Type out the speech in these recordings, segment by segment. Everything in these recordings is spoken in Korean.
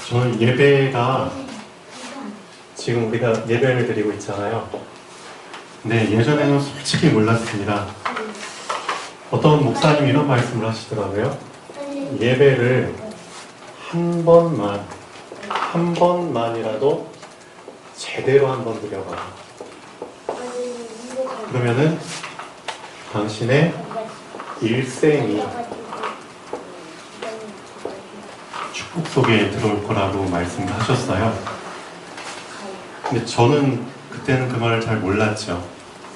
저는 예배가 지금 우리가 예배를 드리고 있잖아요. 네, 예전에는 솔직히 몰랐습니다. 어떤 목사님이 이런 말씀을 하시더라고요. 예배를 한 번만이라도 제대로 한번 드려봐. 그러면은 당신의 일생이 축복 속에 들어올 거라고 말씀을 하셨어요. 근데 저는 그때는 그 말을 잘 몰랐죠.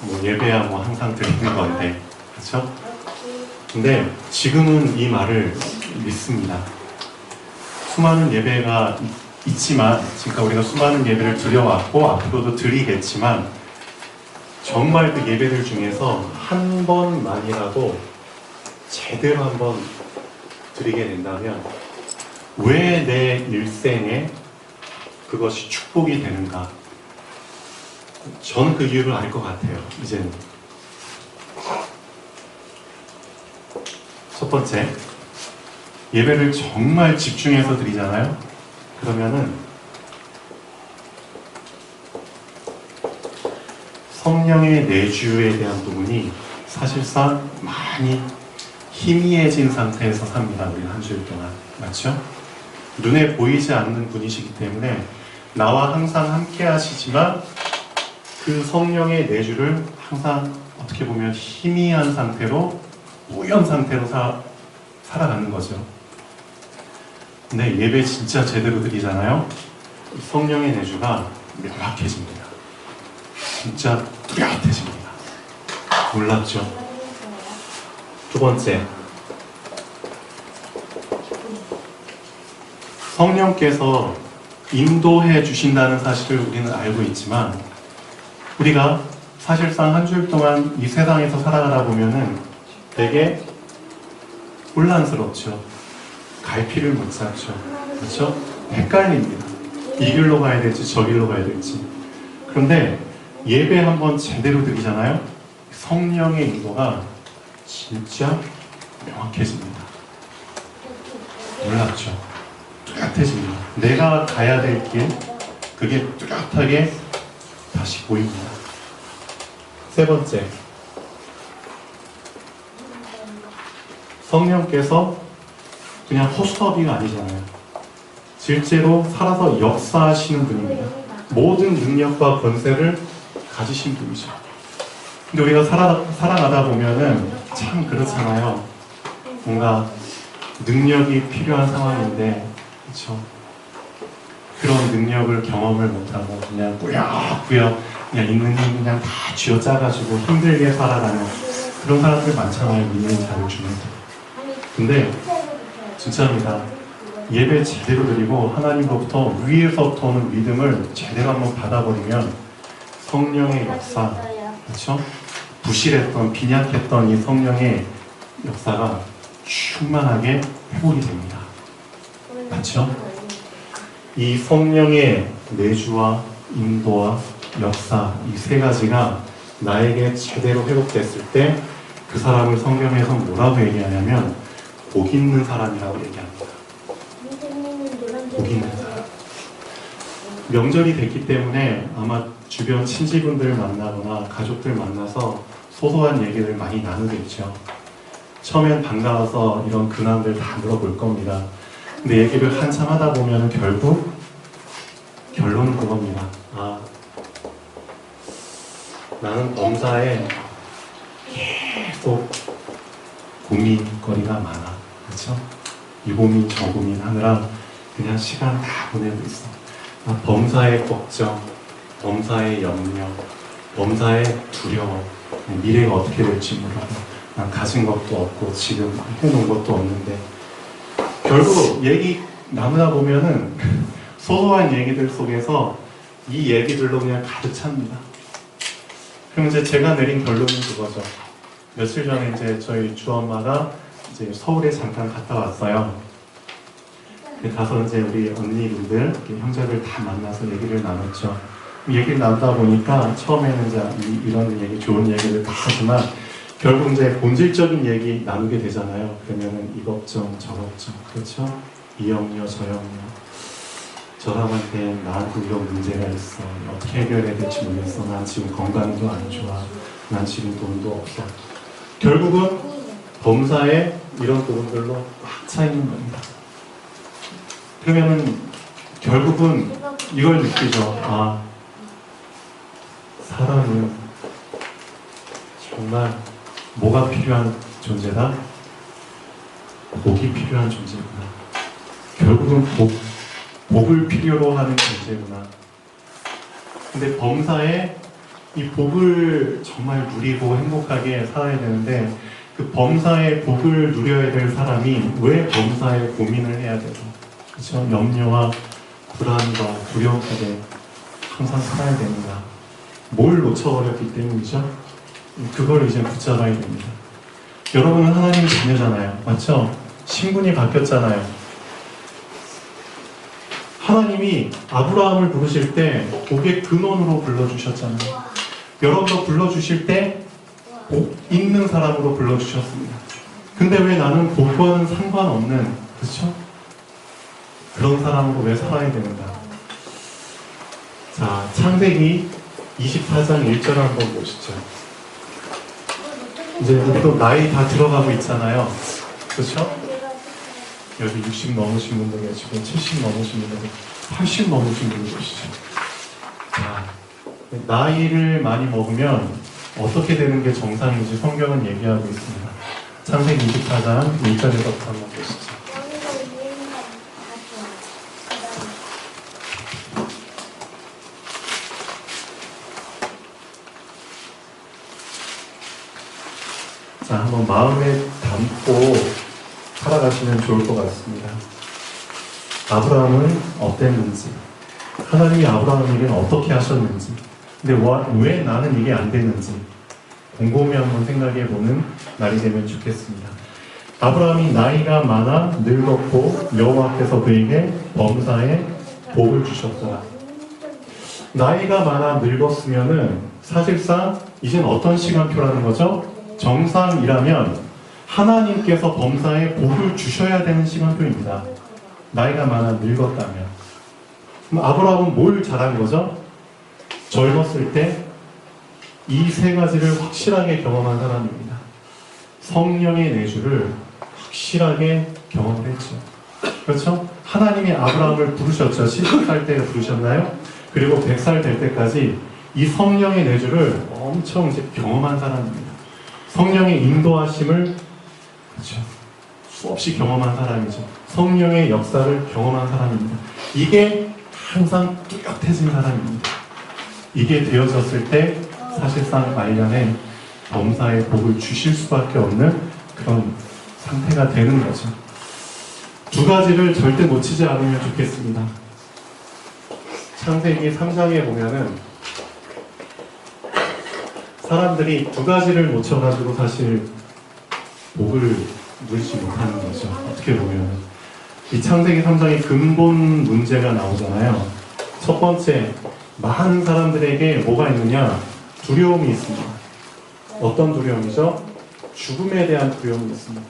뭐 예배야 뭐 항상 드리는 건데, 그렇죠? 근데 지금은 이 말을 믿습니다. 수많은 예배가 있지만, 지금까지 우리가 수많은 예배를 드려왔고 앞으로도 드리겠지만, 정말 그 예배들 중에서 한 번만이라도 제대로 한번 드리게 된다면 왜 내 일생에 그것이 축복이 되는가? 저는 그 이유를 알 것 같아요, 이제는. 첫 번째, 예배를 정말 집중해서 드리잖아요? 그러면은 성령의 내주에 대한 부분이 사실상 많이 희미해진 상태에서 삽니다. 우리는 한 주일 동안. 맞죠? 눈에 보이지 않는 분이시기 때문에 나와 항상 함께 하시지만 그 성령의 내주를 항상 어떻게 보면 희미한 상태로, 우연 상태로 살아가는 거죠. 근데 예배 진짜 제대로 드리잖아요? 성령의 내주가 명확해집니다. 진짜 뚜렷해집니다. 놀랍죠? 두 번째, 성령께서 인도해 주신다는 사실을 우리는 알고 있지만 우리가 사실상 한 주일 동안 이 세상에서 살아가다 보면은 되게 혼란스럽죠. 갈피를 못 잡죠. 그렇죠? 헷갈립니다. 이 길로 가야 될지 저 길로 가야 될지. 그런데 예배 한번 제대로 드리잖아요? 성령의 인도가 진짜 명확해집니다. 놀랍죠? 뚜렷해집니다. 내가 가야 될 길, 그게 뚜렷하게 다시 보입니다. 세 번째, 성령께서 그냥 허수아비가 아니잖아요. 실제로 살아서 역사하시는 분입니다. 모든 능력과 권세를 가지신 분이죠. 근데 우리가 살아가다 보면은 참 그렇잖아요. 뭔가 능력이 필요한 상황인데, 그렇죠? 그런 능력을 경험을 못하고 그냥 꾸역꾸역 그냥 있는 힘 그냥 다 쥐어짜가지고 힘들게 살아가는 그런 사람들 많잖아요. 믿는 자들 중에서. 근데 진짜입니다. 예배 제대로 드리고 하나님으로부터 위에서부터 오는 믿음을 제대로 한번 받아버리면 성령의 역사, 그렇죠? 부실했던, 빈약했던 이 성령의 역사가 충만하게 회복이 됩니다. 그렇죠? 이 성령의 내주와 인도와 역사, 이 세 가지가 나에게 제대로 회복됐을 때 그 사람을 성경에서 뭐라고 얘기하냐면 복 있는 사람이라고 얘기합니다. 복 있는 사람. 명절이 됐기 때문에 아마 주변 친지분들 만나거나 가족들 만나서 소소한 얘기를 많이 나누겠죠. 처음엔 반가워서 이런 근황들 다 물어볼 겁니다. 근데 얘기를 한참 하다 보면 결국 결론은 그겁니다. 아, 나는 범사에 계속 고민거리가 많아. 그렇죠? 이 고민 저 고민 하느라 그냥 시간 다 보내고 있어. 아, 범사의 걱정, 범사의 염려, 범사의 두려워, 미래가 어떻게 될지 모르고 난 가진 것도 없고 지금 해놓은 것도 없는데 결국 얘기 나누다 보면은 소소한 얘기들 속에서 이 얘기들로 그냥 가득 찹니다. 그럼 이제 제가 내린 결론은 그거죠. 며칠 전에 이제 저희 주엄마가 이제 서울에 잠깐 갔다 왔어요. 가서 이제 우리 언니분들, 형제들 다 만나서 얘기를 나눴죠. 얘기를 나누다 보니까 처음에는 이제 이런 얘기, 좋은 얘기를 다 하지만 결국 이제 본질적인 얘기 나누게 되잖아요. 그러면은 이 걱정, 저 걱정, 그렇죠? 이 염려, 저 염려. 사람한테 나한테 이런 문제가 있어. 어떻게 해결해야 될지 모르겠어. 난 지금 건강도 안 좋아. 난 지금 돈도 없어. 결국은 범사에 이런 부분들로 꽉 차 있는 겁니다. 그러면은 결국은 이걸 느끼죠. 아, 사람은 정말 뭐가 필요한 존재다? 복이 필요한 존재구나. 결국은 복을 필요로 하는 존재구나. 근데 범사에 이 복을 정말 누리고 행복하게 살아야 되는데 그 범사의 복을 누려야 될 사람이 왜 범사에 고민을 해야 되죠? 그렇죠? 염려와 불안과 두려움 속에 항상 살아야 되는가? 뭘 놓쳐버렸기 때문이죠? 그걸 이제 붙잡아야 됩니다. 여러분은 하나님 자녀잖아요. 맞죠? 신분이 바뀌었잖아요. 하나님이 아브라함을 부르실 때 복의 근원으로 불러주셨잖아요. 여러분도 불러주실 때 복 있는 사람으로 불러주셨습니다. 근데 왜 나는 복과는 상관없는, 그렇죠? 그런 사람으로 왜 살아야 되는가? 자, 창세기 24장 1절 한번 보시죠. 이제 우리도 나이 다 들어가고 있잖아요. 그렇죠? 여기 60 넘으신 분들 계시고 70 넘으신 분들, 80 넘으신 분들 계시죠. 자, 나이를 많이 먹으면 어떻게 되는 게 정상인지 성경은 얘기하고 있습니다. 창세기 24장 1절에서부터 한번 보시죠. 자, 한번 마음에 담고 살아가시면 좋을 것 같습니다. 아브라함은 어땠는지, 하나님이 아브라함에게는 어떻게 하셨는지, 근데 왜 나는 이게 안 되는지 곰곰이 한번 생각해보는 날이 되면 좋겠습니다. 아브라함이 나이가 많아 늙었고 여호와께서 그에게 범사에 복을 주셨더라. 나이가 많아 늙었으면은 사실상 이젠 어떤 시간표라는 거죠? 정상이라면 하나님께서 범사에 복을 주셔야 되는 시간표입니다. 나이가 많아 늙었다면. 그럼 아브라함은 뭘 잘한 거죠? 젊었을 때 이 세 가지를 확실하게 경험한 사람입니다. 성령의 내주를 확실하게 경험을 했죠. 그렇죠? 하나님이 아브라함을 부르셨죠. 70살 때 부르셨나요? 그리고 100살 될 때까지 이 성령의 내주를 엄청 이제 경험한 사람입니다. 성령의 인도하심을 그렇죠. 수없이 경험한 사람이죠. 성령의 역사를 경험한 사람입니다. 이게 항상 뚜렷해진 사람입니다. 이게 되어졌을 때 사실상 말년에 범사의 복을 주실 수밖에 없는 그런 상태가 되는 거죠. 두 가지를 절대 놓치지 않으면 좋겠습니다. 창세기 3장에 보면은 사람들이 두 가지를 놓쳐가지고 사실 복을 누리지 못하는 거죠. 어떻게 보면 이 창세기 3장의 근본 문제가 나오잖아요. 첫 번째, 많은 사람들에게 뭐가 있느냐? 두려움이 있습니다. 어떤 두려움이죠? 죽음에 대한 두려움이 있습니다.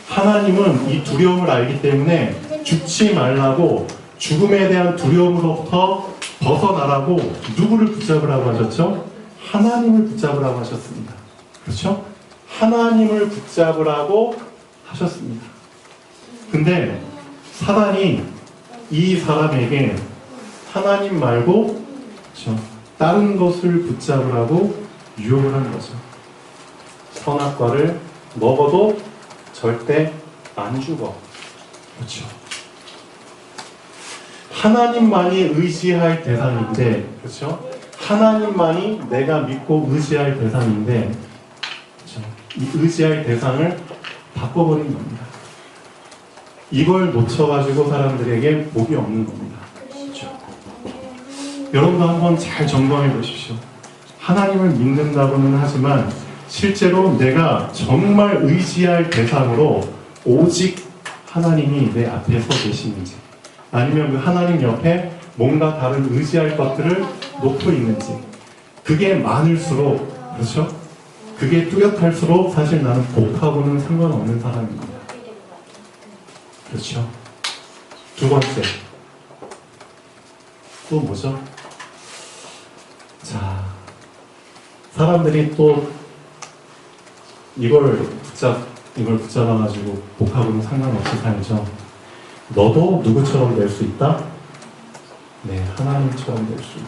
하나님은 이 두려움을 알기 때문에 죽지 말라고 죽음에 대한 두려움으로부터 벗어나라고 누구를 붙잡으라고 하셨죠? 하나님을 붙잡으라고 하셨습니다. 그렇죠? 하나님을 붙잡으라고 하셨습니다. 근데 사단이 이 사람에게 하나님 말고 그렇죠? 다른 것을 붙잡으라고 유혹을 한 거죠. 선악과를 먹어도 절대 안 죽어. 그렇죠? 하나님만이 의지할 대상인데, 그렇죠? 하나님만이 내가 믿고 의지할 대상인데, 그렇죠? 이 의지할 대상을 바꿔버린 겁니다. 이걸 놓쳐가지고 사람들에게 복이 없는 겁니다. 그렇죠? 여러분도 한번 잘 점검해 보십시오. 하나님을 믿는다고는 하지만 실제로 내가 정말 의지할 대상으로 오직 하나님이 내 앞에 서 계시는지, 아니면 그 하나님 옆에 뭔가 다른 의지할 것들을 놓고 있는지, 그게 많을수록, 그렇죠? 그게 뚜렷할수록 사실 나는 복하고는 상관없는 사람입니다. 그렇죠? 두 번째, 또 뭐죠? 자, 사람들이 또 이걸 붙잡아가지고 복하고는 상관없이 살죠. 너도 누구처럼 될 수 있다? 네, 하나님처럼 될 수 있다.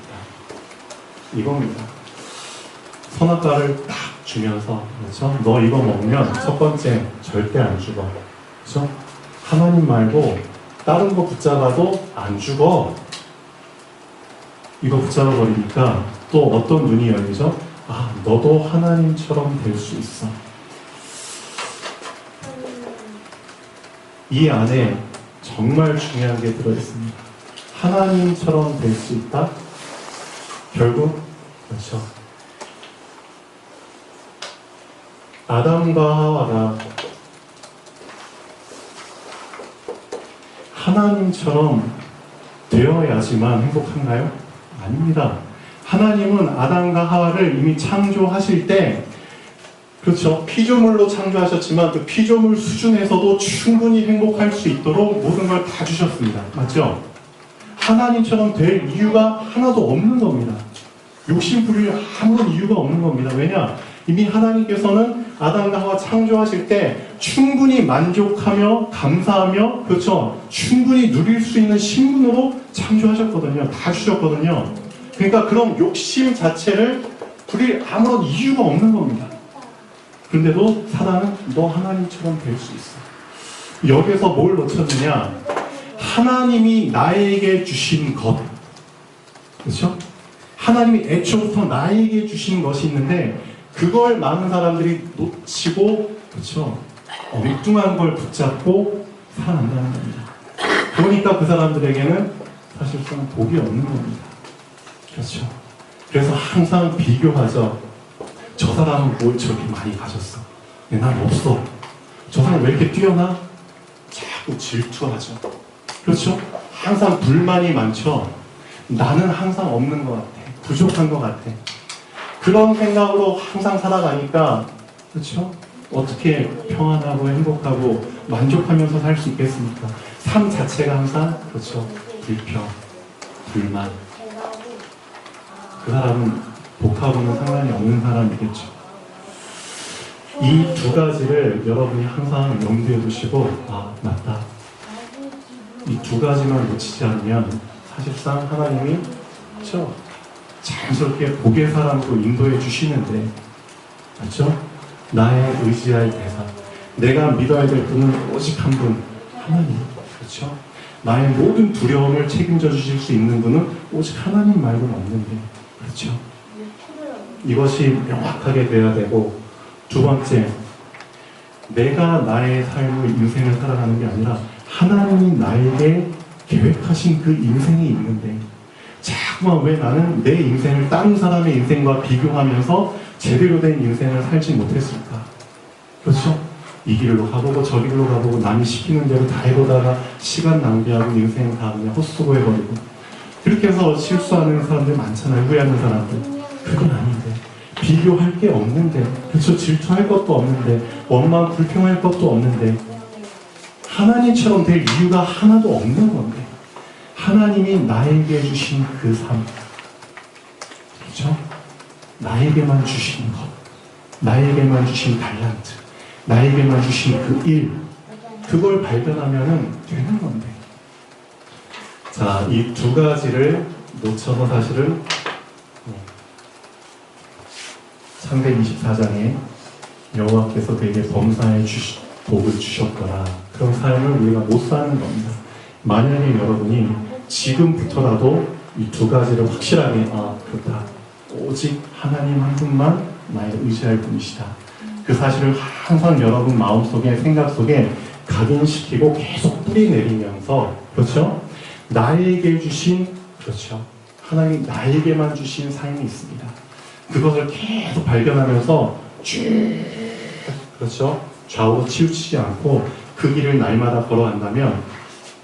이겁니다. 선악과를 딱 주면서, 그렇죠? 너 이거 먹으면 첫 번째 절대 안 죽어. 그렇죠? 하나님 말고 다른 거 붙잡아도 안 죽어. 이거 붙잡아버리니까 또 어떤 눈이 열리죠? 아, 너도 하나님처럼 될 수 있어. 이 안에 정말 중요한 게 들어있습니다. 하나님처럼 될 수 있다? 결국, 그렇죠. 아담과 하와가 하나님처럼 되어야지만 행복한가요? 아닙니다. 하나님은 아담과 하와를 이미 창조하실 때, 그렇죠, 피조물로 창조하셨지만 그 피조물 수준에서도 충분히 행복할 수 있도록 모든 걸 다 주셨습니다. 맞죠? 하나님처럼 될 이유가 하나도 없는 겁니다. 욕심 부릴 아무런 이유가 없는 겁니다. 왜냐? 이미 하나님께서는 아담과 하와 창조하실 때 충분히 만족하며 감사하며, 그렇죠, 충분히 누릴 수 있는 신분으로 창조하셨거든요. 다 주셨거든요. 그러니까 그런 욕심 자체를 부릴 아무런 이유가 없는 겁니다. 그런데도 사단은 너 하나님처럼 될 수 있어. 여기서 뭘 놓쳤느냐? 하나님이 나에게 주신 것, 그렇죠? 하나님이 애초부터 나에게 주신 것이 있는데 그걸 많은 사람들이 놓치고, 그렇죠, 엉뚱한 걸 붙잡고 살아간다는 겁니다. 그러니까 그 사람들에게는 사실상 복이 없는 겁니다. 그렇죠. 그래서 항상 비교하죠. 저 사람은 뭘 저렇게 많이 가졌어. 근데 난 없어. 저 사람 왜 이렇게 뛰어나? 자꾸 질투하죠. 그렇죠? 항상 불만이 많죠. 나는 항상 없는 것 같아. 부족한 것 같아. 그런 생각으로 항상 살아가니까, 그렇죠? 어떻게 평안하고 행복하고 만족하면서 살 수 있겠습니까? 삶 자체가 항상, 그렇죠, 불평, 불만. 그 사람은 복하고는 상관이 없는 사람이겠죠. 이 두 가지를 여러분이 항상 염두에 두시고, 아, 맞다. 이 두 가지만 놓치지 않으면 사실상 하나님이, 그렇죠, 자연스럽게 복의 사람으로 인도해 주시는데, 맞죠? 나의 의지할 대상, 내가 믿어야 될 분은 오직 한 분, 하나님. 그렇죠? 나의 모든 두려움을 책임져 주실 수 있는 분은 오직 하나님 말고는 없는데, 그렇죠? 이것이 명확하게 돼야 되고, 두 번째, 내가 나의 삶을, 인생을 살아가는 게 아니라 하나님이 나에게 계획하신 그 인생이 있는데, 자꾸만 왜 나는 내 인생을 다른 사람의 인생과 비교하면서 제대로 된 인생을 살지 못했을까? 그렇죠? 이 길로 가보고 저 길로 가보고 남이 시키는 대로 다 해보다가 시간 낭비하고 인생 다 그냥 헛수고해버리고, 그렇게 해서 실수하는 사람들 많잖아요. 후회하는 사람들. 그건 아닌데, 비교할 게 없는데, 그렇죠? 질투할 것도 없는데, 원망 불평할 것도 없는데, 하나님처럼 될 이유가 하나도 없는 건데, 하나님이 나에게 주신 그 삶, 그렇죠? 나에게만 주신 것, 나에게만 주신 달란트, 나에게만 주신 그 일, 그걸 발견하면은 되는 건데. 자, 이 두 가지를 놓쳐서 사실은 창세기 24장에 여호와께서 그에게 범사에 복을 주셨더라, 그런 삶을 우리가 못 사는 겁니다. 만약에 여러분이 지금부터라도 이 두 가지를 확실하게, 아, 그렇다, 오직 하나님 한 분만 나의 의지할 분이시다, 그 사실을 항상 여러분 마음속에, 생각 속에 각인시키고 계속 뿌리 내리면서, 그렇죠, 나에게 주신, 그렇죠, 하나님 나에게만 주신 삶이 있습니다. 그것을 계속 발견하면서 쭉, 그렇죠, 좌우로 치우치지 않고 그 길을 날마다 걸어간다면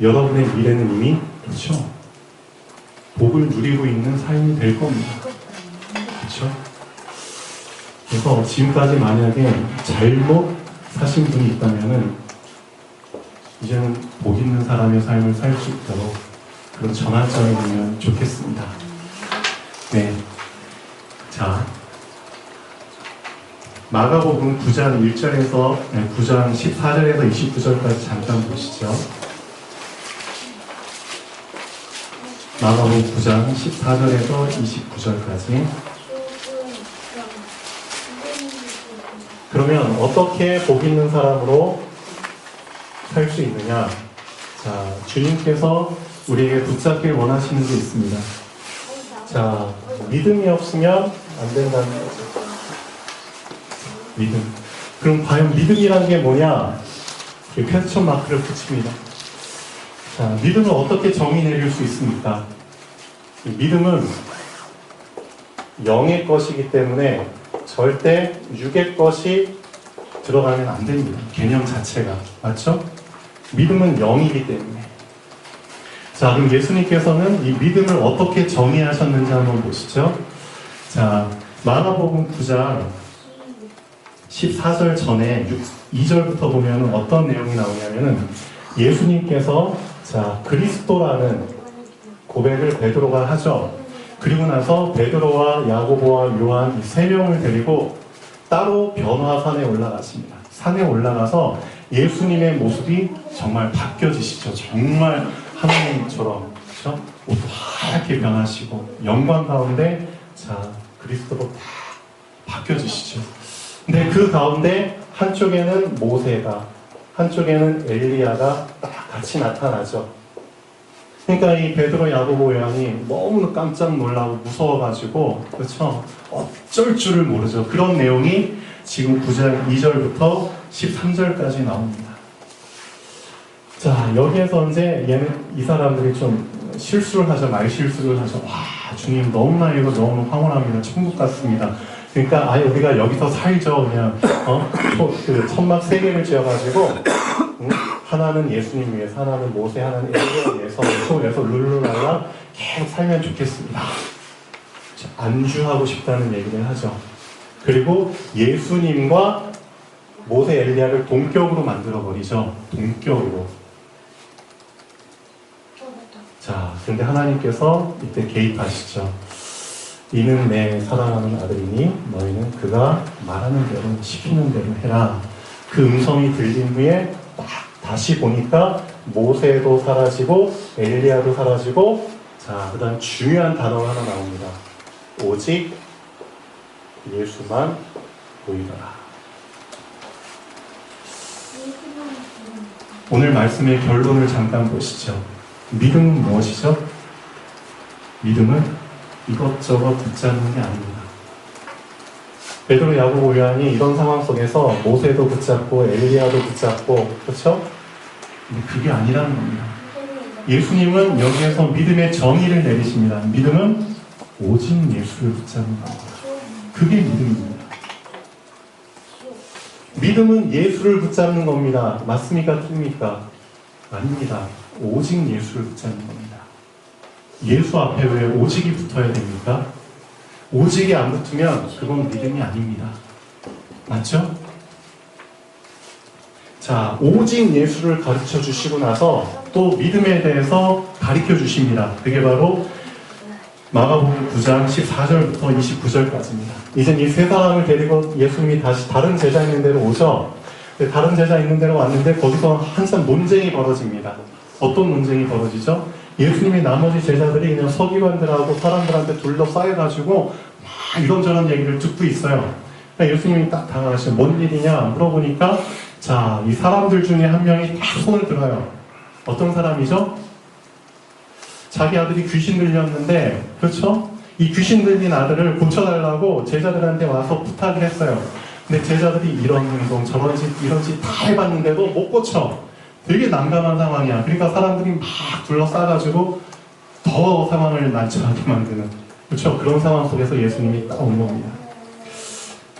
여러분의 미래는 이미, 그렇죠, 복을 누리고 있는 삶이 될 겁니다. 그렇죠? 그래서 지금까지 만약에 잘못 사신 분이 있다면은 이제는 복 있는 사람의 삶을 살 수 있도록 그런 전환점이 되면 좋겠습니다. 네. 자, 마가복음 9장 1절에서 9장 14절에서 29절까지 잠깐 보시죠. 마가복음 9장 14절에서 29절까지. 그러면 어떻게 복 있는 사람으로 살 수 있느냐? 자, 주님께서 우리에게 붙잡길 원하시는 게 있습니다. 자, 믿음이 없으면 안 된다는 거죠. 믿음. 그럼 과연 믿음이란 게 뭐냐? 퀘스천 마크를 붙입니다. 자, 믿음을 어떻게 정의 내릴 수 있습니까? 믿음은 영의 것이기 때문에 절대 육의 것이 들어가면 안 됩니다. 개념 자체가. 맞죠? 믿음은 영이기 때문에. 자, 그럼 예수님께서는 이 믿음을 어떻게 정의하셨는지 한번 보시죠. 자, 마가복음 9장 14절 전에 2절부터 보면 어떤 내용이 나오냐면은 예수님께서 자, 그리스도라는 고백을 베드로가 하죠. 그리고 나서 베드로와 야고보와 요한 이 세 명을 데리고 따로 변화산에 올라갔습니다. 산에 올라가서 예수님의 모습이 정말 바뀌어지시죠. 정말 하나님처럼, 그렇죠? 옷도 하얗게 변하시고 영광 가운데 자, 그리스도로 다 바뀌어지시죠. 근데 그 가운데 한쪽에는 모세가, 한쪽에는 엘리야가 딱 같이 나타나죠. 그러니까 이 베드로, 야고보, 요한이 너무 깜짝 놀라고 무서워가지고, 그렇죠? 어쩔 줄을 모르죠. 그런 내용이 지금 9장 2절부터 13절까지 나옵니다. 자, 여기에서 이제 이 사람들이 좀 실수를 하죠. 말 실수를 하죠. 와, 주님 너무나 이거 너무 황홀합니다. 천국 같습니다. 그러니까 아예 우리가 여기서 살죠. 그냥 그 천막 세 개를 지어가지고 하나는 예수님 위해서, 하나는 모세, 하나는 엘리야 위해서, 위해서 룰루랄라 계속 살면 좋겠습니다. 안주하고 싶다는 얘기를 하죠. 그리고 예수님과 모세, 엘리야를 동격으로 만들어버리죠. 동격으로. 자, 그런데 하나님께서 이때 개입하시죠. 이는 내 사랑하는 아들이니 너희는 그가 말하는 대로 시키는 대로 해라. 그 음성이 들린 후에 딱 다시 보니까 모세도 사라지고 엘리야도 사라지고, 자, 그 다음 중요한 단어가 하나 나옵니다. 오직 예수만 보이더라. 오늘 말씀의 결론을 잠깐 보시죠. 믿음은 무엇이죠? 믿음은 이것저것 붙잡는 게 아닙니다. 베드로, 야고보, 요한이 이런 상황 속에서 모세도 붙잡고 엘리야도 붙잡고, 그렇죠? 근데 그게 아니라는 겁니다. 예수님은 여기에서 믿음의 정의를 내리십니다. 믿음은 오직 예수를 붙잡는 겁니다. 그게 믿음입니다. 믿음은 예수를 붙잡는 겁니다. 맞습니까? 틀립니까? 아닙니다. 오직 예수를 붙잡는 겁니다. 예수 앞에 왜 오직이 붙어야 됩니까? 오직이 안 붙으면 그건 믿음이 아닙니다. 맞죠? 자, 오직 예수를 가르쳐 주시고 나서 또 믿음에 대해서 가르쳐 주십니다. 그게 바로 마가복음 9장 14절부터 29절까지입니다. 이제 이 세 사람을 데리고 예수님이 다시 다른 제자 있는 데로 오죠. 다른 제자 있는 데로 왔는데 거기서 한참 논쟁이 벌어집니다. 어떤 논쟁이 벌어지죠? 예수님이 나머지 제자들이 그냥 서기관들하고 사람들한테 둘러싸여가지고 막 이런저런 얘기를 듣고 있어요. 그러니까 예수님이 딱 다가가시고 뭔 일이냐 물어보니까 자, 이 사람들 중에 한 명이 딱 손을 들어요. 어떤 사람이죠? 자기 아들이 귀신 들렸는데, 그렇죠? 이 귀신 들린 아들을 고쳐달라고 제자들한테 와서 부탁을 했어요. 근데 제자들이 이런 운동, 저런 짓, 이런 짓 다 해봤는데도 못 고쳐. 되게 난감한 상황이야. 그러니까 사람들이 막 둘러싸가지고 더 상황을 난처하게 만드는, 그렇죠? 그런 상황 속에서 예수님이 딱 온 겁니다.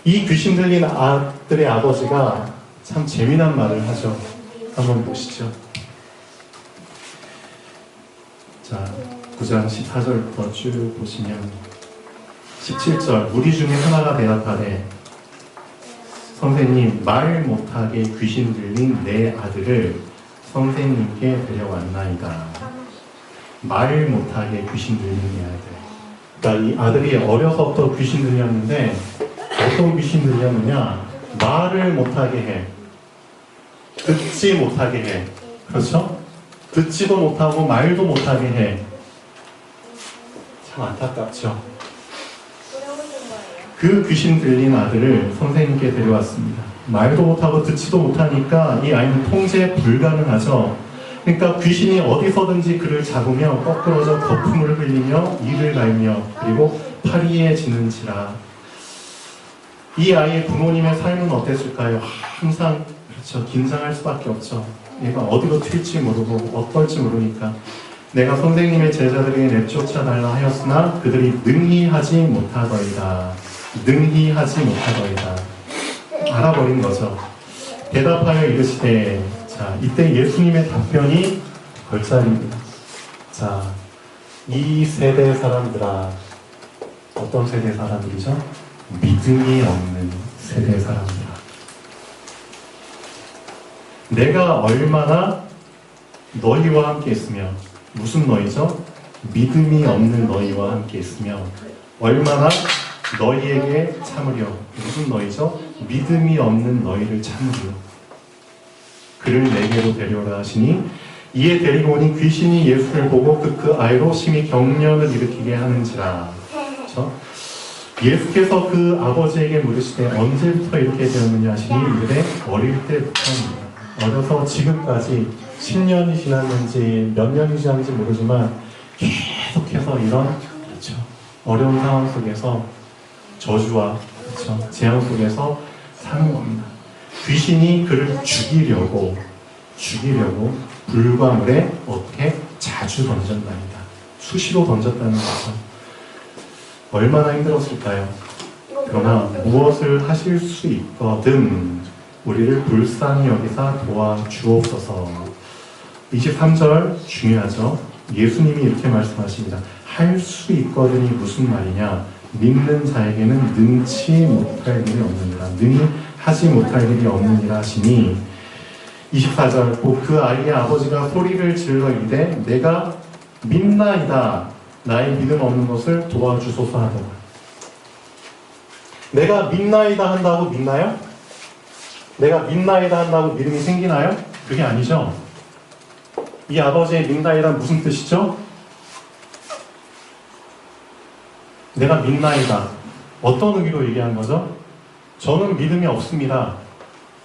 이 귀신 들린 아들의 아버지가 참 재미난 말을 하죠. 한번 보시죠. 자, 9장 14절부터 쭉 보시면 17절, 무리 중에 하나가 대답하되 선생님, 말 못하게 귀신 들린 내 아들을 선생님께 데려왔나이다. 말 못하게 귀신 들리는 이 아이들. 그러니까 이 아들이 어려서부터 귀신 들렸는데 어떤 귀신 들렸느냐? 말을 못하게 해. 듣지 못하게 해. 그렇죠? 듣지도 못하고 말도 못하게 해. 참 안타깝죠. 그 귀신 들린 아들을 선생님께 데려왔습니다. 말도 못하고 듣지도 못하니까 이 아이는 통제 불가능하죠. 그러니까 귀신이 어디서든지 그를 잡으며 거꾸러져 거품을 흘리며 이를 갈며 그리고 파리에 지는지라. 이 아이의 부모님의 삶은 어땠을까요? 항상 그렇죠. 긴장할 수밖에 없죠. 얘가 어디로 튈지 모르고 어떨지 모르니까 내가 선생님의 제자들에게 내쫓아달라 하였으나 그들이 능히 하지 못하더이다. 능히 하지 못하더이다. 알아버린 거죠. 대답하여 이르시되. 자, 이때 예수님의 답변이 걸작입니다. 자, 이 세대 사람들아. 어떤 세대 사람들이죠? 믿음이 없는 세대 사람들아. 내가 얼마나 너희와 함께 있으며, 무슨 너희죠? 믿음이 없는 너희와 함께 있으며 얼마나 너희에게 참으려. 무슨 너희죠? 믿음이 없는 너희를 참으려. 그를 내게로 데려오라 하시니 이에 데리고 오니 귀신이 예수를 보고 그 아이로 심히 경련을 일으키게 하는지라. 그렇죠? 예수께서 그 아버지에게 물으시되 언제부터 이렇게 되었느냐 하시니 이르되 어릴 때부터입니다. 어려서 지금까지 10년이 지났는지 몇 년이 지났는지 모르지만 계속해서 이런 그렇죠. 어려운 상황 속에서 저주와 그렇죠. 재앙 속에서 사는 겁니다. 귀신이 그를 죽이려고 불과 물에 어떻게 자주 던졌답니다. 수시로 던졌다는 거죠. 얼마나 힘들었을까요? 그러나 무엇을 하실 수 있거든 우리를 불쌍히 여기사 도와주옵소서. 23절 중요하죠. 예수님이 이렇게 말씀하십니다. 할 수 있거든이 무슨 말이냐? 믿는 자에게는 능치 못할 일이 없느니라. 능히 하지 못할 일이 없느니라 하시니 24절 그 아이의 아버지가 소리를 질러 이르되 내가 믿나이다. 나의 믿음 없는 것을 도와주소서 하더라. 내가 믿나이다 한다고 믿나요? 내가 믿나이다 한다고 믿음이 생기나요? 그게 아니죠. 이 아버지의 믿나이다 무슨 뜻이죠? 내가 믿나이다. 어떤 의미로 얘기한 거죠? 저는 믿음이 없습니다.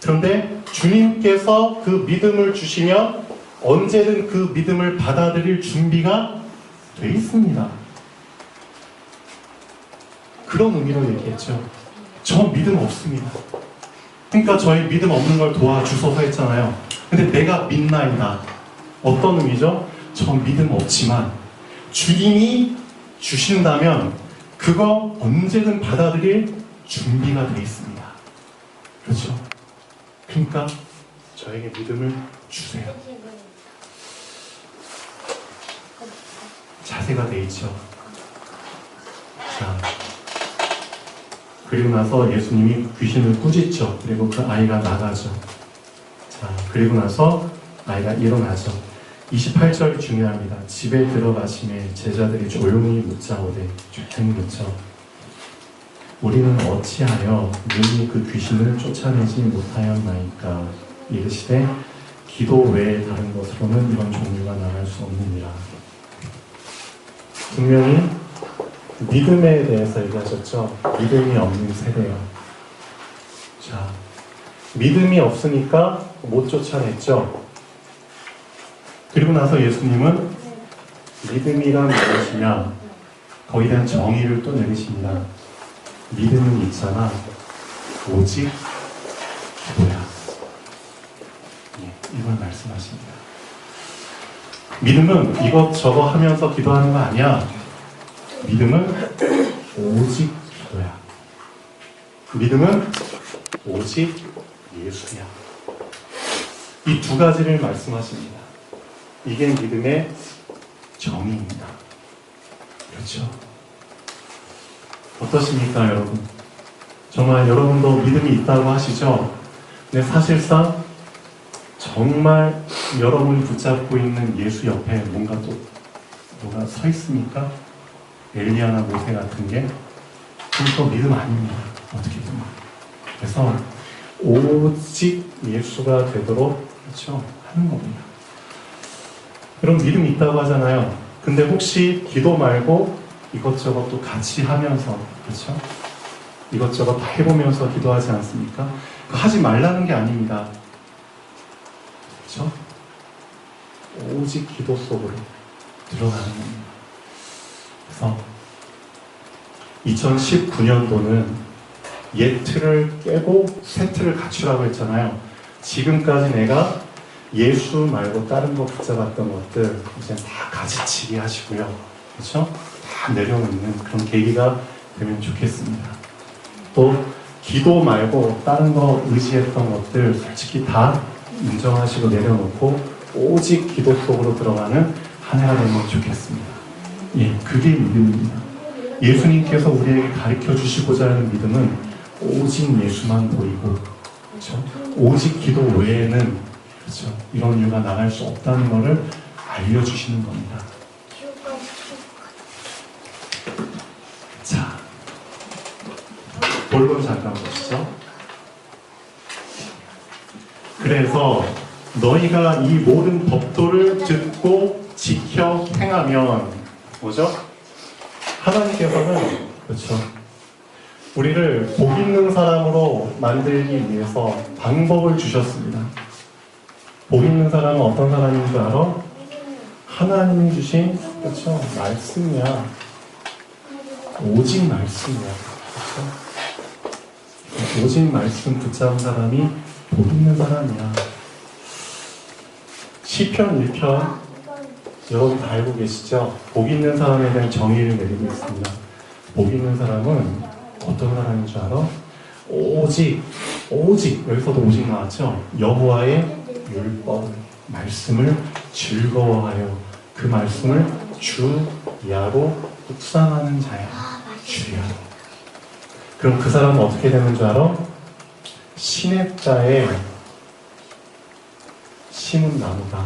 그런데 주님께서 그 믿음을 주시면 언제든 그 믿음을 받아들일 준비가 돼 있습니다. 그런 의미로 얘기했죠. 저 믿음 없습니다. 그러니까 저희 믿음 없는 걸 도와주소서 했잖아요. 근데 내가 믿나이다. 어떤 의미죠? 저 믿음 없지만 주님이 주신다면 그거 언제든 받아들일 준비가 돼 있습니다. 그렇죠? 그러니까 저에게 믿음을 주세요. 자세가 돼 있죠. 자, 그리고 나서 예수님이 귀신을 꾸짖죠. 그리고 그 아이가 나가죠. 자, 그리고 나서 아이가 일어나죠. 28절이 중요합니다. 집에 들어가심에 제자들이 조용히 묻자오되 조용히 묻죠. 우리는 어찌하여 능히 그 귀신을 쫓아내지 못하였나이까. 이르시되 기도 외에 다른 것으로는 이런 종류가 나갈 수 없느니라. 분명히 믿음에 대해서 얘기하셨죠. 믿음이 없는 세대요. 자, 믿음이 없으니까 못 쫓아냈죠. 그리고 나서 예수님은 믿음이란 무엇이냐, 거기에 대한 정의를 또 내리십니다. 믿음은 있잖아, 오직 기도야. 이걸 말씀하십니다. 믿음은 이것저것 하면서 기도하는 거 아니야. 믿음은 오직 기도야. 믿음은 오직 예수야. 이 두 가지를 말씀하십니다. 이게 믿음의 정의입니다. 그렇죠? 어떠십니까, 여러분? 정말 여러분도 믿음이 있다고 하시죠? 근데 사실상 정말 여러분이 붙잡고 있는 예수 옆에 뭔가 또 뭐가 서 있습니까? 엘리야나 모세 같은 게 그거 믿음 아닙니다. 어떻게 보면. 그래서 오직 예수가 되도록 그렇죠? 하는 겁니다. 그럼 믿음 있다고 하잖아요. 근데 혹시 기도 말고 이것저것 또 같이 하면서 그렇죠? 이것저것 다 해보면서 기도하지 않습니까? 하지 말라는 게 아닙니다. 그렇죠? 오직 기도 속으로 들어가는 겁니다. 그래서 2019년도는 옛 틀을 깨고 새 틀을 갖추라고 했잖아요. 지금까지 내가 예수 말고 다른 거 붙잡았던 것들 이제 다 가지치기 하시고요. 그렇죠? 다 내려놓는 그런 계기가 되면 좋겠습니다. 또 기도 말고 다른 거 의지했던 것들 솔직히 다 인정하시고 내려놓고 오직 기도 속으로 들어가는 한 해가 되면 좋겠습니다. 예, 그게 믿음입니다. 예수님께서 우리에게 가르쳐 주시고자 하는 믿음은 오직 예수만 보이고, 그렇죠? 오직 기도 외에는 그렇죠? 이런 이유가 나갈 수 없다는 것을 알려주시는 겁니다. 자, 본론 잠깐 보시죠. 그래서 너희가 이 모든 법도를 듣고 지켜 행하면 뭐죠? 하나님께서는 그렇죠. 우리를 복 있는 사람으로 만들기 위해서 방법을 주셨습니다. 복 있는 사람은 어떤 사람인 줄 알아? 하나님이 주신 그렇죠? 말씀이야. 오직 말씀이야. 그렇죠? 오직 말씀 붙잡은 사람이 복 있는 사람이야. 시편 1편 여러분 다 알고 계시죠? 복 있는 사람에 대한 정의를 내리고 있습니다. 복 있는 사람은 어떤 사람인 줄 알아? 오직 여기서도 오직 나왔죠? 여호와의 율법 말씀을 즐거워하여 그 말씀을 주야로 묵상하는 자야. 주야로. 그럼 그 사람은 어떻게 되는 줄 알아? 시냇가에 심은 나무가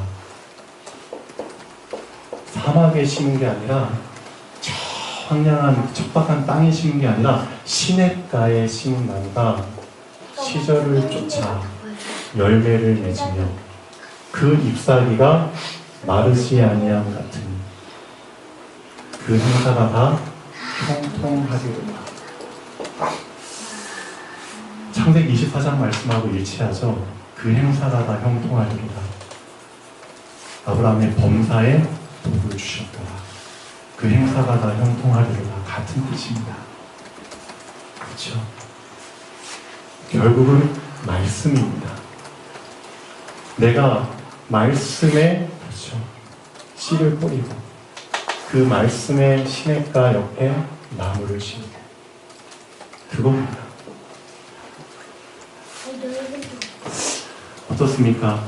사막에 심은 게 아니라 저 황량한 척박한 땅에 심은 게 아니라 시냇가에 심은 나무가 시절을 쫓아 열매를 맺으며 그 잎사귀가 마르지 아니함 같으니 그 행사가 다 형통하리로다. 창세기 24장 말씀하고 일치하죠. 그 행사가 다 형통하리로다. 아브라함의 범사에 복을 주셨더라. 그 행사가 다 형통하리로다. 같은 뜻입니다. 그렇죠? 결국은 말씀입니다. 내가 말씀에 그렇죠. 씨를 뿌리고 그 말씀의 시냇가 옆에 나무를 심고 그겁니다. 어떻습니까?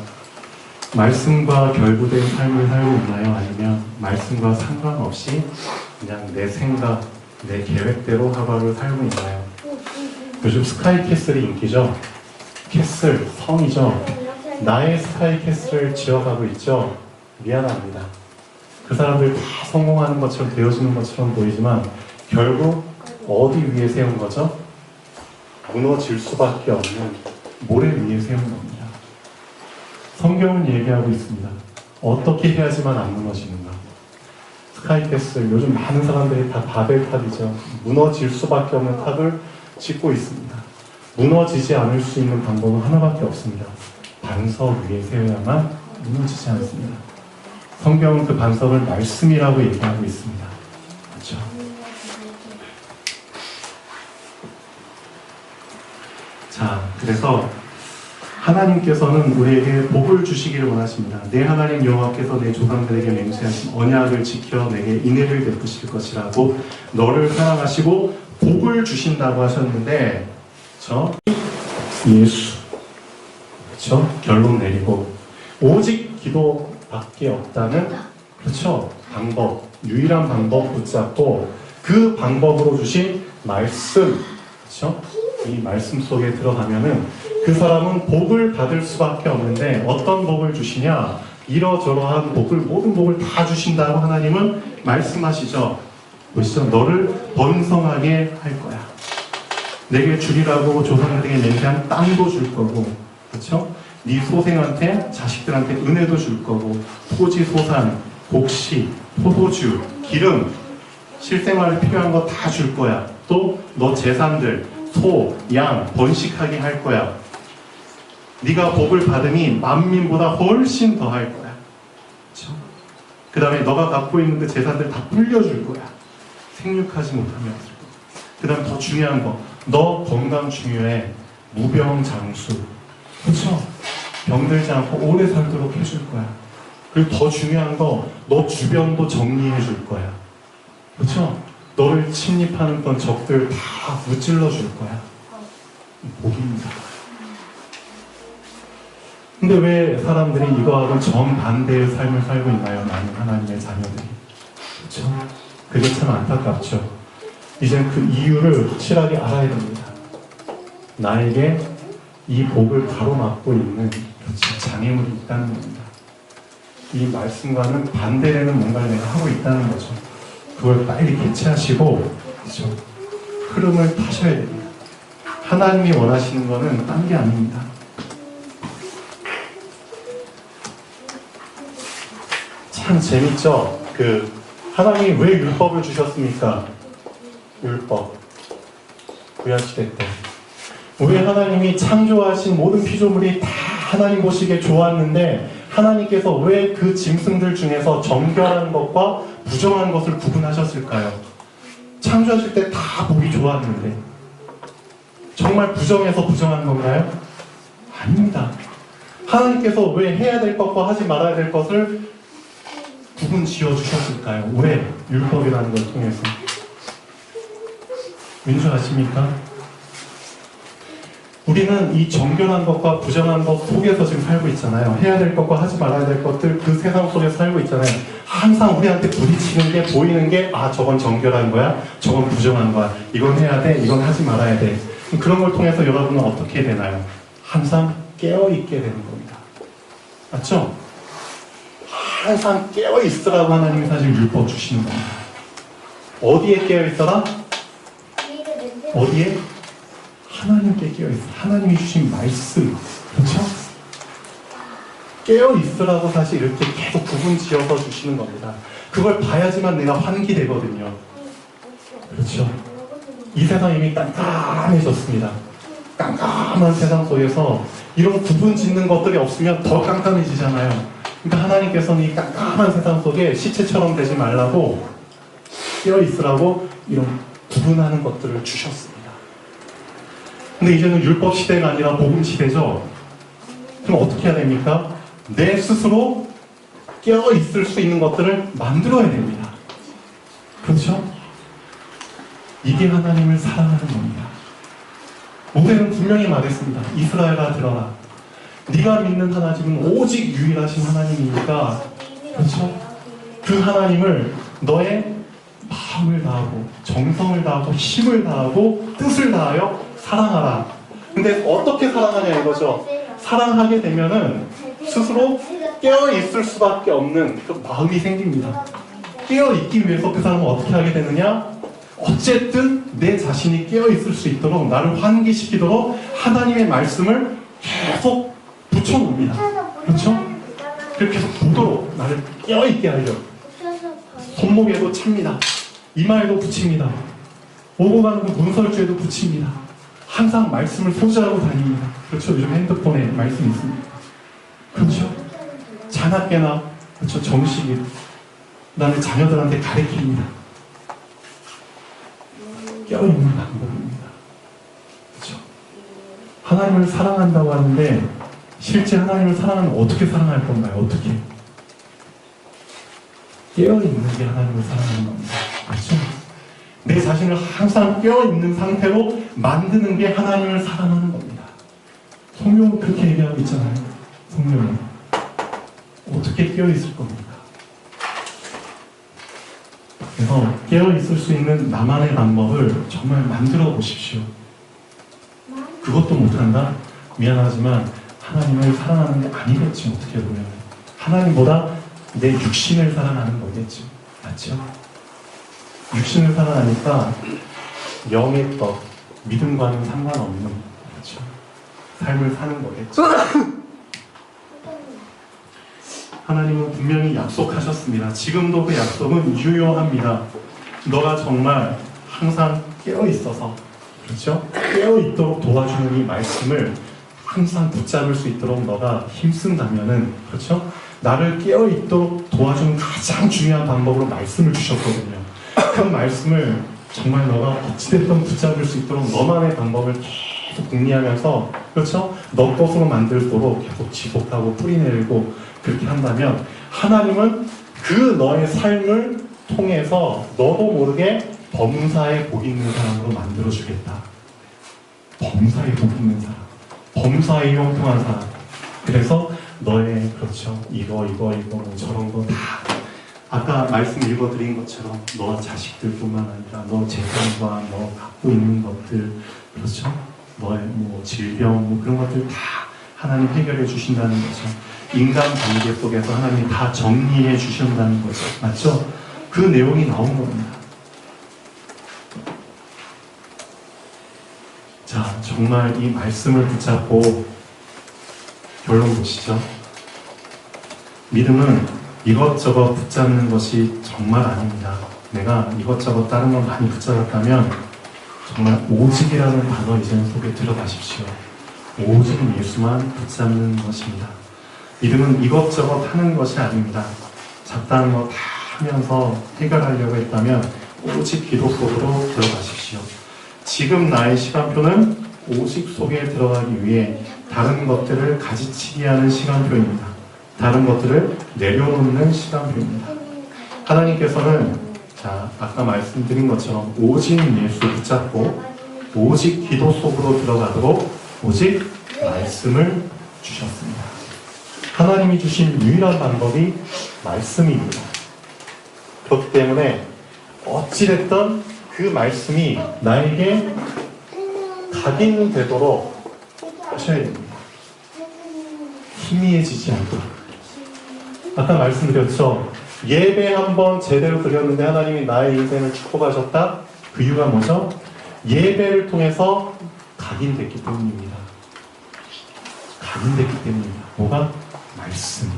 말씀과 결부된 삶을 살고 있나요? 아니면 말씀과 상관없이 그냥 내 생각, 내 계획대로 하루하루 살고 있나요? 요즘 스카이캐슬이 인기죠? 캐슬, 성이죠? 나의 스카이캐슬을 지어가고 있죠? 미안합니다. 그 사람들 다 성공하는 것처럼 되어지는 것처럼 보이지만 결국 어디 위에 세운 거죠? 무너질 수밖에 없는 모래 위에 세운 겁니다. 성경은 얘기하고 있습니다. 어떻게 해야지만 안 무너지는가? 스카이캐슬, 요즘 많은 사람들이 다 바벨탑이죠. 무너질 수밖에 없는 탑을 짓고 있습니다. 무너지지 않을 수 있는 방법은 하나밖에 없습니다. 반석 위에 세워야만 무너지지 않습니다. 성경은 그 반석을 말씀이라고 얘기하고 있습니다. 그렇죠? 자, 그래서 하나님께서는 우리에게 복을 주시기를 원하십니다. 내 하나님 여호와께서 내 조상들에게 맹세하신 언약을 지켜 내게 인애를 베푸실 것이라고 너를 사랑하시고 복을 주신다고 하셨는데, 그렇죠? 예수, 그렇죠? 결론 내리고 오직 기도밖에 없다는, 그렇죠? 방법, 유일한 방법 붙잡고 그 방법으로 주신 말씀, 그렇죠? 이 말씀 속에 들어가면은 그 사람은 복을 받을 수밖에 없는데 어떤 복을 주시냐? 이러저러한 복을, 모든 복을 다 주신다고 하나님은 말씀하시죠. 보시죠. 너를 번성하게 할 거야. 내게 주리라고 조상들에게 맹세한 땅도 줄 거고, 그렇죠? 네 소생한테, 자식들한테 은혜도 줄 거고, 토지, 소산, 곡식, 포도주, 기름, 실생활에 필요한 거 다 줄 거야. 또 너 재산들, 소, 양 번식하게 할 거야. 네가 복을 받으니 만민보다 훨씬 더 할 거야. 그렇죠? 그 다음에 너가 갖고 있는 그 재산들 다 불려줄 거야. 생육하지 못하면 없을 거야. 그 다음에 더 중요한 거, 너 건강 중요해. 무병장수. 그렇죠? 병들지 않고 오래 살도록 해줄 거야. 그리고 더 중요한 거, 너 주변도 정리해 줄 거야. 그렇죠? 너를 침입하는 그런 적들 다 무찔러 줄 거야. 복입니다. 근데 왜 사람들이 이거하고 정반대의 삶을 살고 있나요? 많은 하나님의 자녀들이. 그렇죠? 그게 참 안타깝죠. 이제 그 이유를 확실하게 알아야 됩니다. 나에게 이 복을 가로막고 있는 장애물이 있다는 겁니다. 이 말씀과는 반대되는 뭔가를 내가 하고 있다는 거죠. 그걸 빨리 개최하시고, 그렇죠? 흐름을 타셔야 됩니다. 하나님이 원하시는 거는 딴 게 아닙니다. 참 재밌죠? 하나님이 왜 율법을 주셨습니까? 율법. 구약시대 때. 왜 하나님이 창조하신 모든 피조물이 다 하나님 보시기에 좋았는데 하나님께서 왜 그 짐승들 중에서 정결한 것과 부정한 것을 구분하셨을까요? 창조하실 때 다 보기 좋았는데 정말 부정해서 부정한 건가요? 아닙니다. 하나님께서 왜 해야 될 것과 하지 말아야 될 것을 구분 지어주셨을까요? 왜? 율법이라는 걸 통해서. 왠지 아십니까? 우리는 이 정결한 것과 부정한 것 속에서 지금 살고 있잖아요. 해야 될 것과 하지 말아야 될 것들, 그 세상 속에서 살고 있잖아요. 항상 우리한테 부딪히는 게, 보이는 게, 아, 저건 정결한 거야, 저건 부정한 거야, 이건 해야 돼, 이건 하지 말아야 돼. 그런 걸 통해서 여러분은 어떻게 되나요? 항상 깨어있게 되는 겁니다. 맞죠? 항상 깨어있으라고 하나님이 사실 율법 주시는 겁니다. 어디에 깨어있어라? 어디에? 하나님께 깨어있어. 하나님이 주신 말씀. 그렇죠? 깨어있으라고 사실 이렇게 계속 구분 지어서 주시는 겁니다. 그걸 봐야지만 내가 환기되거든요. 그렇죠? 이 세상 이미 깜깜해졌습니다. 깜깜한 세상 속에서 이런 구분 짓는 것들이 없으면 더 깜깜해지잖아요. 그러니까 하나님께서는 이 깜깜한 세상 속에 시체처럼 되지 말라고 깨어있으라고 이런 구분하는 것들을 주셨습니다. 근데 이제는 율법 시대가 아니라 복음 시대죠. 그럼 어떻게 해야 됩니까? 내 스스로 깨어있을 수 있는 것들을 만들어야 됩니다. 그렇죠? 이게 하나님을 사랑하는 겁니다. 모세는 분명히 말했습니다. 이스라엘아 들어라. 네가 믿는 하나님은 오직 유일하신 하나님이니까, 그렇죠? 그 하나님을 너의 마음을 다하고 정성을 다하고 힘을 다하고 뜻을 다하여 사랑하라. 근데 어떻게 사랑하냐 이거죠. 사랑하게 되면은 스스로 깨어있을 수밖에 없는 그 마음이 생깁니다. 깨어있기 위해서 그 사람은 어떻게 하게 되느냐? 어쨌든 내 자신이 깨어있을 수 있도록, 나를 환기시키도록 하나님의 말씀을 계속 붙여놓습니다. 그렇죠? 그렇게 계속 보도록 나를 깨어있게 하려고 손목에도 찹니다. 이마에도 붙입니다. 오고 가는 그 문설주에도 붙입니다. 항상 말씀을 소지하고 다닙니다. 그렇죠? 요즘 핸드폰에 말씀이 있습니다. 그렇죠? 자나깨나, 그렇죠? 정식이 그다음에 자녀들한테 가르칩니다. 깨어있는 방법입니다. 그렇죠? 하나님을 사랑한다고 하는데 실제 하나님을 사랑하면 어떻게 사랑할 건가요? 어떻게? 깨어있는 게 하나님을 사랑하는 겁니다. 그렇죠? 내 자신을 항상 깨어있는 상태로 만드는 게 하나님을 사랑하는 겁니다. 성경은 그렇게 얘기하고 있잖아요. 성경은 어떻게 깨어있을 겁니까? 그래서 깨어있을 수 있는 나만의 방법을 정말 만들어 보십시오. 그것도 못한다? 미안하지만 하나님을 사랑하는 게 아니겠지. 어떻게 보면 하나님보다 내 육신을 사랑하는 거겠죠. 맞죠? 육신을 사랑하니까 영의 떡, 믿음과는 상관없는, 그렇죠? 삶을 사는 거겠죠. 하나님은 분명히 약속하셨습니다. 지금도 그 약속은 유효합니다. 너가 정말 항상 깨어 있어서, 그렇죠? 깨어 있도록 도와주는 이 말씀을 항상 붙잡을 수 있도록 너가 힘쓴다면은, 그렇죠? 나를 깨어 있도록 도와주는 가장 중요한 방법으로 말씀을 주셨거든요. 그 말씀을 정말 너가 어찌됐든 붙잡을 수 있도록 너만의 방법을 계속 궁리하면서, 그렇죠? 너 것으로 만들도록 계속 지속하고 뿌리내리고 그렇게 한다면 하나님은 그 너의 삶을 통해서 너도 모르게 범사에 복 있는 사람으로 만들어주겠다. 범사에 복 있는 사람, 범사에 형통한 사람. 그래서 너의, 그렇죠, 이거 뭐 저런 거 다 아까 말씀 읽어드린 것처럼 너 자식들뿐만 아니라 너 재산과 너 갖고 있는 것들, 그렇죠, 너의 뭐 질병 뭐 그런 것들 다 하나님 해결해 주신다는 거죠. 인간 관계 속에서 하나님이 다 정리해 주신다는 거죠. 맞죠? 그 내용이 나온 겁니다. 자, 정말 이 말씀을 붙잡고 결론 보시죠. 믿음은 이것저것 붙잡는 것이 정말 아닙니다. 내가 이것저것 다른 건 많이 붙잡았다면 정말 오직이라는 단어 이제는 속에 들어가십시오. 오직 예수만 붙잡는 것입니다. 믿음은 이것저것 하는 것이 아닙니다. 잡다한 거 다 하면서 해결하려고 했다면 오직 기도 속으로 들어가십시오. 지금 나의 시간표는 오직 속에 들어가기 위해 다른 것들을 가지치기 하는 시간표입니다. 다른 것들을 내려놓는 시간표입니다. 하나님께서는, 자, 아까 말씀드린 것처럼 오직 예수 붙잡고 오직 기도 속으로 들어가도록 오직 말씀을 주셨습니다. 하나님이 주신 유일한 방법이 말씀입니다. 그렇기 때문에 어찌됐든 그 말씀이 나에게 각인되도록 하셔야 됩니다. 희미해지지 않도록. 아까 말씀드렸죠. 예배 한번 제대로 드렸는데 하나님이 나의 인생을 축복하셨다. 그 이유가 뭐죠? 예배를 통해서 각인됐기 때문입니다. 각인됐기 때문입니다. 뭐가? 말씀.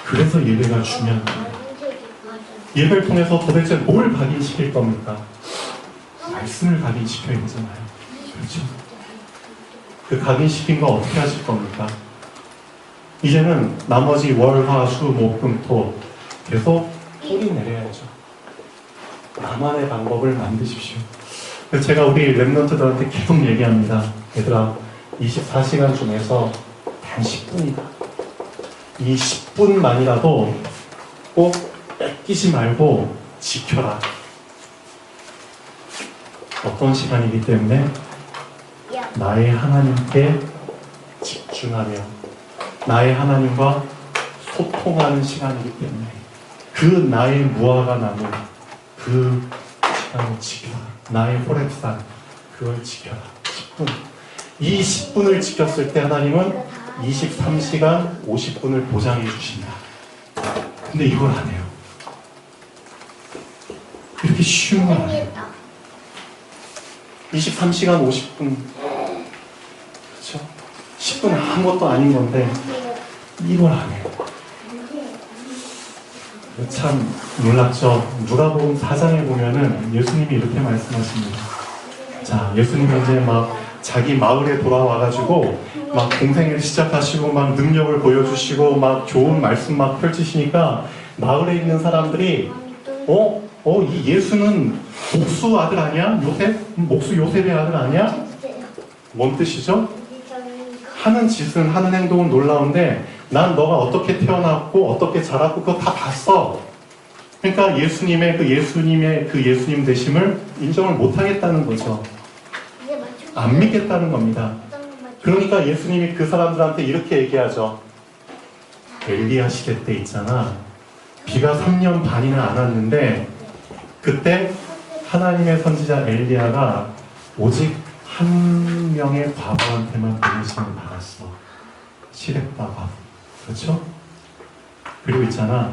그래서 예배가 중요한 거예요. 예배를 통해서 도대체 뭘 각인시킬 겁니까? 말씀을 각인시켜야 되잖아요. 그렇죠? 그 각인시킨 거 어떻게 하실 겁니까? 이제는 나머지 월, 화, 수, 목, 금, 토 계속 뿌리 내려야죠. 나만의 방법을 만드십시오. 제가 우리 랩런트들한테 계속 얘기합니다. 얘들아, 24시간 중에서 단 10분이다. 이 10분만이라도 꼭 뺏기지 말고 지켜라. 어떤 시간이기 때문에 나의 하나님께 집중하며 나의 하나님과 소통하는 시간이기 때문에 그 나의 무화과 나무 그 시간을 지켜라. 나의 호렙산 그걸 지켜라. 10분. 이 10분을 지켰을 때 하나님은 23시간 50분을 보장해 주신다. 근데 이걸 안 해요. 이렇게 쉬운 건 아니에요. 23시간 50분. 그렇죠? 10분 아무것도 아닌 건데 이걸 안 해요. 참 놀랍죠. 누가복음 4장에 보면은 예수님이 이렇게 말씀하십니다. 자, 예수님이 이제 막 자기 마을에 돌아와가지고 막 공생애를 시작하시고 막 능력을 보여주시고 막 좋은 말씀 막 펼치시니까 마을에 있는 사람들이 이 예수는 목수 아들 아니야? 목수 요셉의 아들 아니야? 뭔 뜻이죠? 하는 짓은 하는 행동은 놀라운데 난 너가 어떻게 태어났고 어떻게 자랐고 그거 다 봤어. 그러니까 예수님의 그 예수님 되심을 인정을 못 하겠다는 거죠. 안 믿겠다는 겁니다. 그러니까 예수님이 그 사람들한테 이렇게 얘기하죠. 엘리야 시대 때 있잖아. 비가 3년 반이나 안 왔는데 그때 하나님의 선지자 엘리야가 오직 한 명의 과부한테만 보내심을 받았어. 시렙다 과부. 그렇죠? 그리고 있잖아.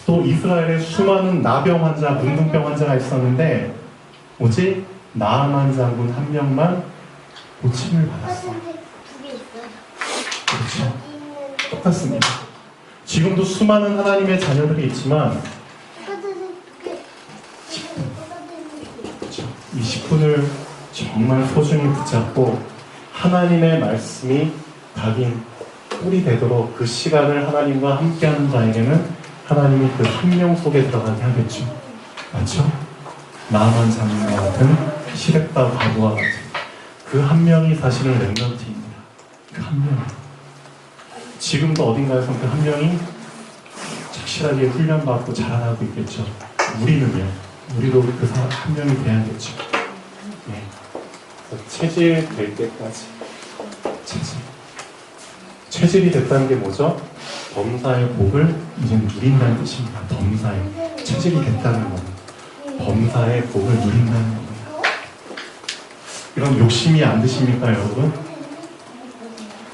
또 이스라엘에 수많은 나병 환자, 문둥병 환자가 있었는데 오직 나아만 장군 한 명만 고침을 받았어. 두개 있어요. 그렇죠? 똑같습니다. 지금도 수많은 하나님의 자녀들이 있지만 그렇죠. 이 10분을 정말 소중히 붙잡고 하나님의 말씀이 각인 꿀이 되도록 그 시간을 하나님과 함께하는 자에게는 하나님이 그 한 명 속에 들어가게 하겠죠. 맞죠? 나만 장군과 같은 시댁과 과부와 같은 그 한 명이 사실은 렘넌트입니다. 그 한 명. 지금도 어딘가에서 그 한 명이 착실하게 훈련받고 자라나고 있겠죠. 우리는요. 우리도 그 사람 한 명이 돼야겠죠. 네. 체질 될 때까지. 체질이 됐다는 게 뭐죠? 범사의 복을 이제 누린다는 뜻입니다. 범사의 체질이 됐다는 겁니다. 범사의 복을 누린다는 겁니다. 이런 욕심이 안 드십니까, 여러분?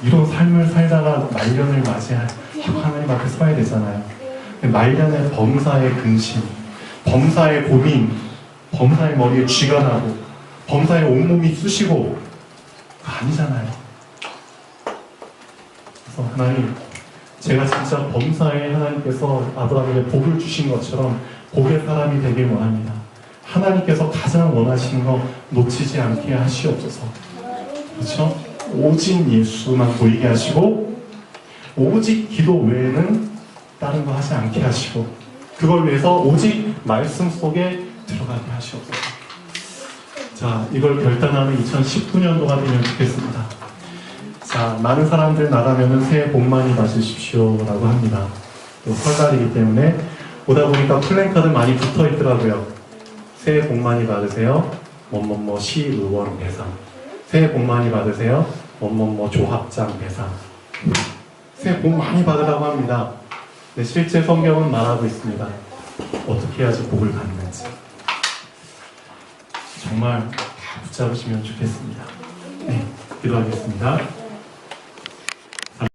이런 삶을 살다가 말년을 맞이할 하나님 앞에 서야 되잖아요. 말년에 범사의 근심, 범사의 고민, 범사의 머리에 쥐가 나고, 범사의 온몸이 쑤시고, 아니잖아요. 그래서 하나님, 제가 진짜 범사에 하나님께서 아브라함에게 복을 주신 것처럼 복의 사람이 되길 원합니다. 하나님께서 가장 원하시는 거 놓치지 않게 하시옵소서. 그렇죠? 오직 예수만 보이게 하시고 오직 기도 외에는 다른 거 하지 않게 하시고 그걸 위해서 오직 말씀 속에 들어가게 하시옵소서. 자, 이걸 결단하는 2019년도가 되면 좋겠습니다. 자, 많은 사람들 나가면은 새해 복 많이 받으십시오 라고 합니다. 또 설날이기 때문에 오다 보니까 플랜카드 많이 붙어 있더라고요. 새해 복 많이 받으세요. 뭐뭐뭐 시의원 배상. 새해 복 많이 받으세요. 뭐뭐뭐 조합장 배상. 새해 복 많이 받으라고 합니다. 네, 실제 성경은 말하고 있습니다. 어떻게 해야지 복을 받는지. 정말 다 붙잡으시면 좋겠습니다. 네, 기도하겠습니다.